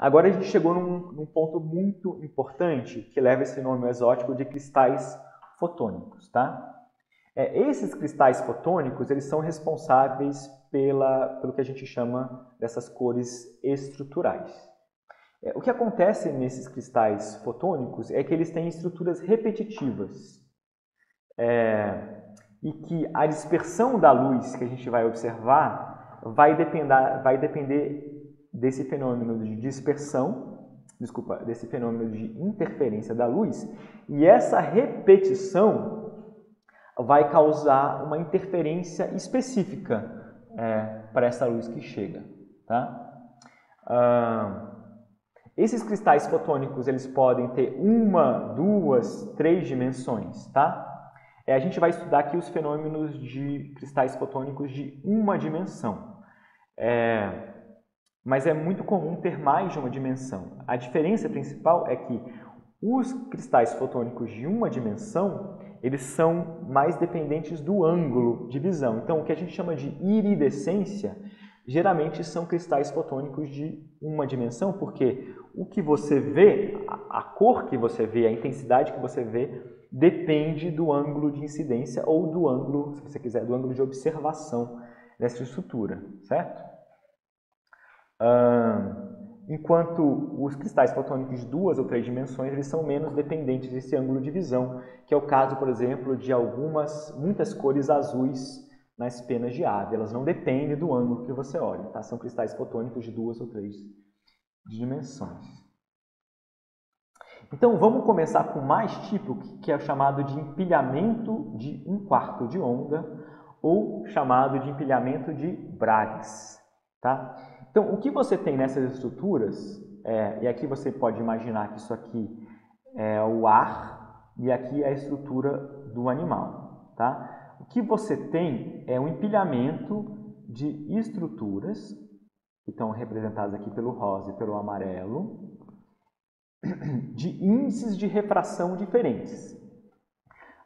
Agora a gente chegou num ponto muito importante que leva esse nome exótico de cristais fotônicos, tá? Esses cristais fotônicos, eles são responsáveis pelo que a gente chama dessas cores estruturais. O que acontece nesses cristais fotônicos é que eles têm estruturas repetitivas e que a dispersão da luz que a gente vai observar vai depender desse fenômeno de dispersão, desse fenômeno de interferência da luz, e essa repetição vai causar uma interferência específica para essa luz que chega, tá? Esses cristais fotônicos, eles podem ter 1, 2, 3 dimensões, tá? A gente vai estudar aqui os fenômenos de cristais fotônicos de 1 dimensão. Mas é muito comum ter mais de 1 dimensão. A diferença principal é que os cristais fotônicos de 1 dimensão, eles são mais dependentes do ângulo de visão. Então, o que a gente chama de iridescência, geralmente são cristais fotônicos de 1 dimensão, porque o que você vê, a cor que você vê, a intensidade que você vê, depende do ângulo de incidência ou do ângulo, se você quiser, do ângulo de observação dessa estrutura, certo? Enquanto os cristais fotônicos de 2 ou 3 dimensões, eles são menos dependentes desse ângulo de visão, que é o caso, por exemplo, de muitas cores azuis nas penas de ave. Elas não dependem do ângulo que você olha, tá? São cristais fotônicos de 2 ou 3 dimensões. Então, vamos começar com mais tipo, que é o chamado de empilhamento de 1/4 de onda, ou chamado de empilhamento de Braggs, tá? Então, o que você tem nessas estruturas, e aqui você pode imaginar que isso aqui é o ar, e aqui é a estrutura do animal, tá? O que você tem é um empilhamento de estruturas, que estão representadas aqui pelo rosa e pelo amarelo, de índices de refração diferentes.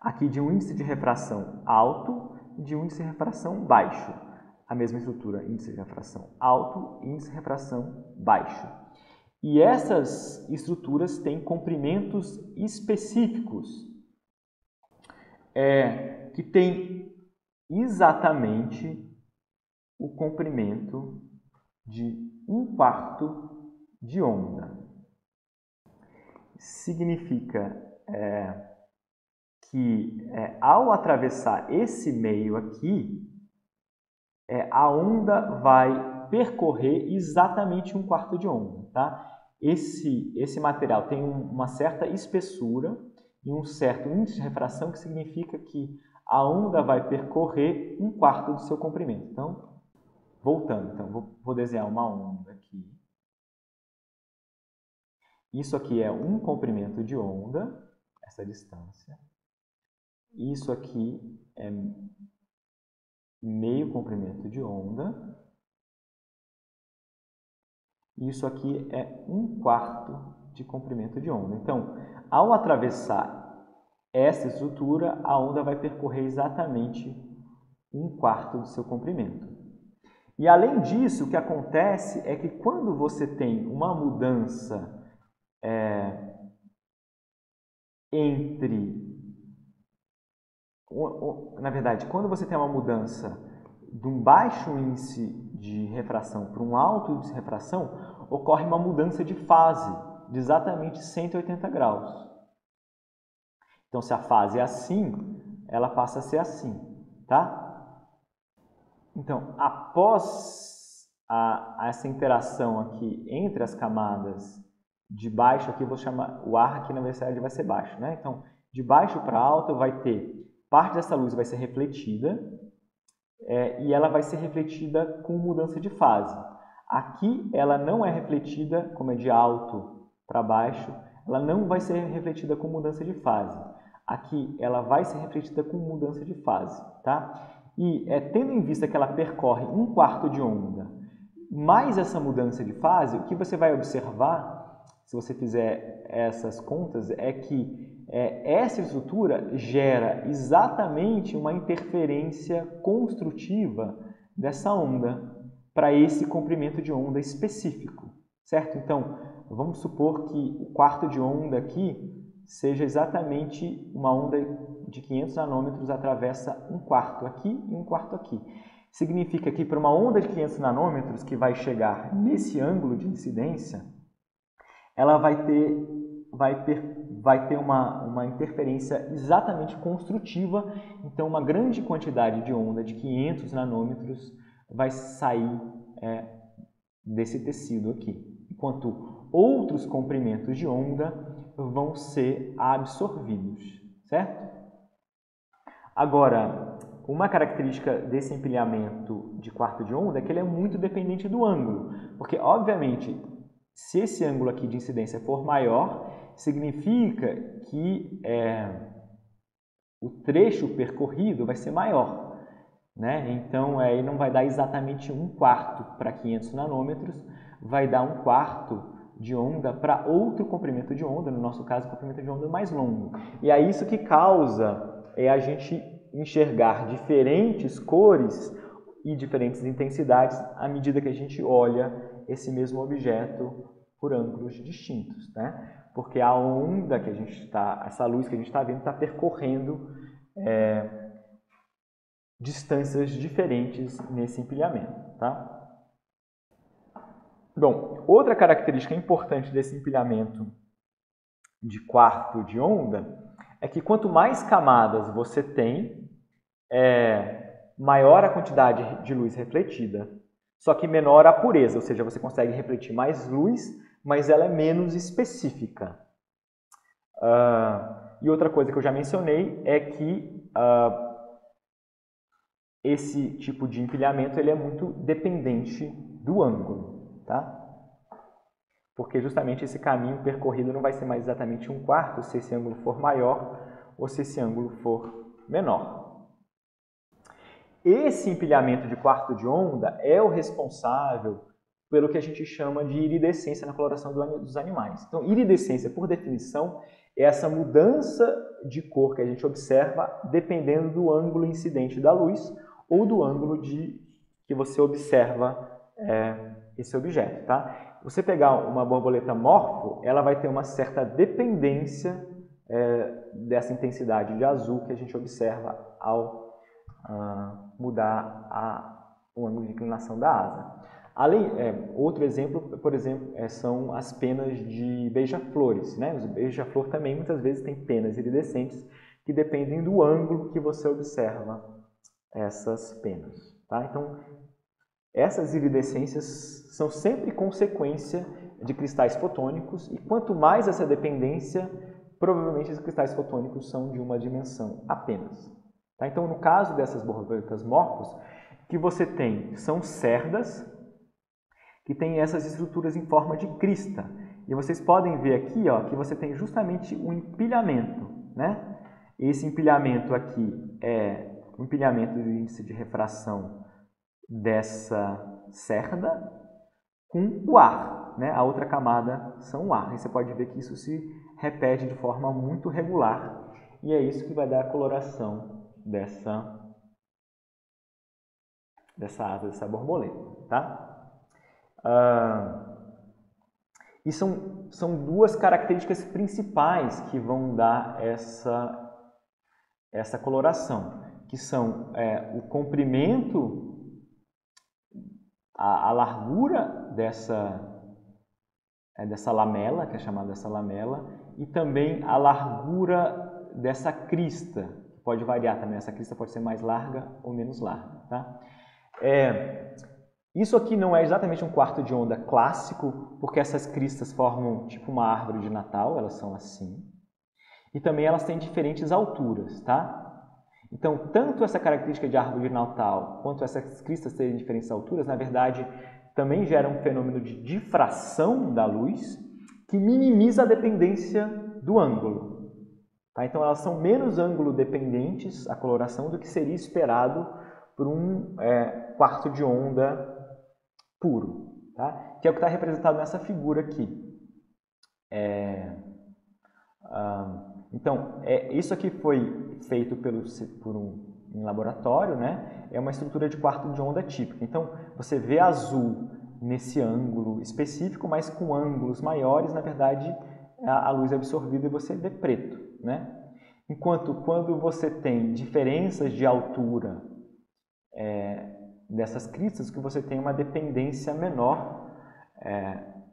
Aqui de um índice de refração alto e de um índice de refração baixo. A mesma estrutura, índice de refração alto e índice de refração baixo. E essas estruturas têm comprimentos específicos que têm exatamente o comprimento de 1/4 de onda. Significa que ao atravessar esse meio aqui, a onda vai percorrer exatamente 1/4 de onda, tá? Esse material tem uma certa espessura e um certo índice de refração, que significa que a onda vai percorrer 1/4 do seu comprimento. Então, voltando, vou desenhar uma onda aqui. Isso aqui é um comprimento de onda, essa distância. Isso aqui é meio comprimento de onda. Isso aqui é 1/4 de comprimento de onda. Então, ao atravessar essa estrutura, a onda vai percorrer exatamente 1/4 do seu comprimento. E além disso, o que acontece é que quando você tem uma mudança na verdade, quando você tem uma mudança de um baixo índice de refração para um alto índice de refração, ocorre uma mudança de fase de exatamente 180 graus. Então, se a fase é assim, ela passa a ser assim, tá? Então, após essa interação aqui entre as camadas de baixo, aqui eu vou chamar, o ar aqui na verdade vai ser baixo, né? Então, de baixo para alto vai ter, parte dessa luz vai ser refletida, e ela vai ser refletida com mudança de fase. Aqui ela não é refletida, como é de alto para baixo, ela não vai ser refletida com mudança de fase. Aqui ela vai ser refletida com mudança de fase, tá? E tendo em vista que ela percorre 1/4 de onda, mais essa mudança de fase, o que você vai observar, se você fizer essas contas, é que essa estrutura gera exatamente uma interferência construtiva dessa onda para esse comprimento de onda específico, certo? Então, vamos supor que o quarto de onda aqui seja exatamente uma onda de 500 nanômetros atravessa um quarto aqui e um quarto aqui. Significa que para uma onda de 500 nanômetros que vai chegar nesse ângulo de incidência, ela vai ter uma interferência exatamente construtiva. Então, uma grande quantidade de onda de 500 nanômetros vai sair desse tecido aqui, enquanto outros comprimentos de onda vão ser absorvidos, certo? Agora, uma característica desse empilhamento de quarto de onda é que ele é muito dependente do ângulo, porque, obviamente, se esse ângulo aqui de incidência for maior, significa que o trecho percorrido vai ser maior, né? Então, ele não vai dar exatamente um quarto para 500 nanômetros, vai dar um quarto de onda para outro comprimento de onda, no nosso caso, comprimento de onda mais longo. E é isso que causa a gente enxergar diferentes cores e diferentes intensidades à medida que a gente olha esse mesmo objeto por ângulos distintos, né? Porque a onda que a gente está, essa luz que a gente está vendo, está percorrendo distâncias diferentes nesse empilhamento, tá? Bom, outra característica importante desse empilhamento de quarto de onda é que quanto mais camadas você tem, maior a quantidade de luz refletida, só que menor a pureza, ou seja, você consegue refletir mais luz, mas ela é menos específica. E outra coisa que eu já mencionei é que esse tipo de empilhamento ele é muito dependente do ângulo, tá? Porque justamente esse caminho percorrido não vai ser mais exatamente um quarto se esse ângulo for maior ou se esse ângulo for menor. Esse empilhamento de quarto de onda é o responsável pelo que a gente chama de iridescência na coloração dos animais. Então, iridescência, por definição, é essa mudança de cor que a gente observa dependendo do ângulo incidente da luz ou do ângulo que você observa esse objeto, tá? Você pegar uma borboleta morfo, ela vai ter uma certa dependência dessa intensidade de azul que a gente observa ao mudar o ângulo de inclinação da asa. Outro exemplo, por exemplo, são as penas de beija-flores, né? Os beija-flor também muitas vezes têm penas iridescentes que dependem do ângulo que você observa essas penas, tá? Então, essas iridescências são sempre consequência de cristais fotônicos e quanto mais essa dependência, provavelmente os cristais fotônicos são de uma dimensão apenas. Tá? Então, no caso dessas borboletas morfos, o que você tem são cerdas que têm essas estruturas em forma de crista. E vocês podem ver aqui que você tem justamente um empilhamento, né? Esse empilhamento aqui é o empilhamento do índice de refração dessa cerda com o ar, né? A outra camada são o ar. E você pode ver que isso se repete de forma muito regular e é isso que vai dar a coloração dessa asa, dessa borboleta, tá? E são duas características principais que vão dar essa coloração, que são o comprimento, a largura dessa lamela, que é chamada dessa lamela, e também a largura dessa crista, que pode variar também. Essa crista pode ser mais larga ou menos larga, tá? Isso aqui não é exatamente um quarto de onda clássico, porque essas cristas formam tipo uma árvore de Natal, elas são assim. E também elas têm diferentes alturas, tá? Então, tanto essa característica de árvore de Natal quanto essas cristas terem diferentes alturas, na verdade, também gera um fenômeno de difração da luz que minimiza a dependência do ângulo. Tá? Então, elas são menos ângulo dependentes, a coloração, do que seria esperado por um quarto de onda puro, tá? Que é o que está representado nessa figura aqui. Então, isso aqui foi feito em laboratório, né? É uma estrutura de quarto de onda típica. Então, você vê azul nesse ângulo específico, mas com ângulos maiores, na verdade, a luz é absorvida e você vê preto, né? Enquanto quando você tem diferenças de altura dessas cristas, que você tem uma dependência menor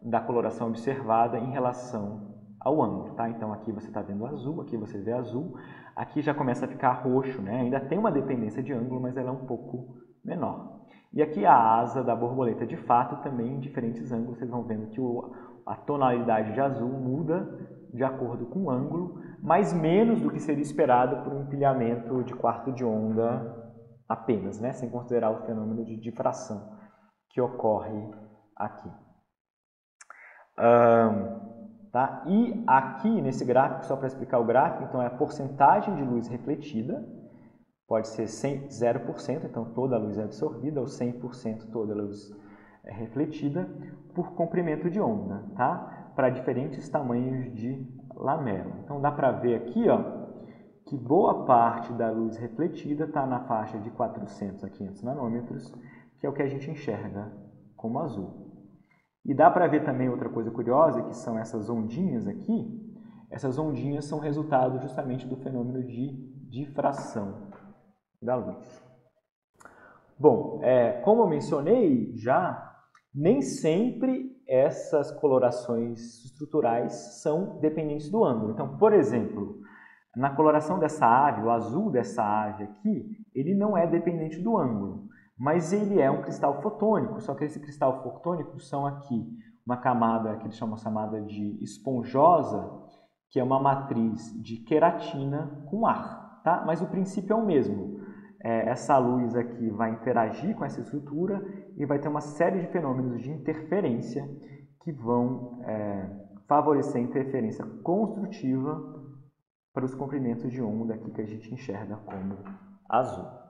da coloração observada em relação ao ângulo, tá? Então aqui você está vendo azul, aqui você vê azul, aqui já começa a ficar roxo, né? Ainda tem uma dependência de ângulo, mas ela é um pouco menor. E aqui a asa da borboleta, de fato, também em diferentes ângulos, vocês vão vendo que a tonalidade de azul muda de acordo com o ângulo, mas menos do que seria esperado por um empilhamento de quarto de onda apenas, né? Sem considerar o fenômeno de difração que ocorre aqui. Tá? E aqui nesse gráfico, só para explicar o gráfico, então é a porcentagem de luz refletida, pode ser 0%, então toda a luz é absorvida, ou 100% toda a luz é refletida, por comprimento de onda, tá? Para diferentes tamanhos de lamela. Então dá para ver aqui, ó, que boa parte da luz refletida está na faixa de 400 a 500 nanômetros, que é o que a gente enxerga como azul. E dá para ver também outra coisa curiosa, que são essas ondinhas aqui. Essas ondinhas são resultado justamente do fenômeno de difração da luz. Bom, como eu mencionei já, nem sempre essas colorações estruturais são dependentes do ângulo. Então, por exemplo, na coloração dessa ave, o azul dessa ave aqui, ele não é dependente do ângulo, mas ele é um cristal fotônico, só que esse cristal fotônico são aqui uma camada que eles chamam de esponjosa, que é uma matriz de queratina com ar, tá? Mas o princípio é o mesmo. Essa luz aqui vai interagir com essa estrutura e vai ter uma série de fenômenos de interferência que vão favorecer a interferência construtiva para os comprimentos de onda aqui que a gente enxerga como azul.